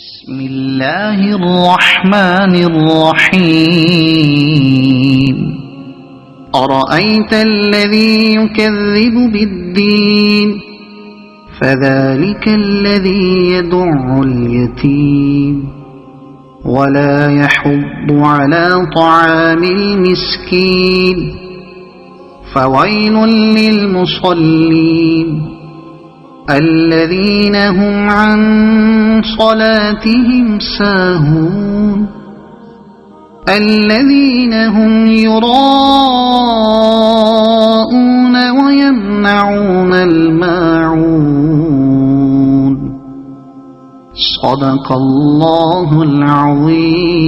بسم الله الرحمن الرحيم أرأيت الذي يكذب بالدين فذلك الذي يدع اليتيم ولا يحض على طعام المسكين فويل للمصلين الذين هم عن صلاتهم ساهون الذين هم يراءون ويمنعون الماعون صدق الله العظيم.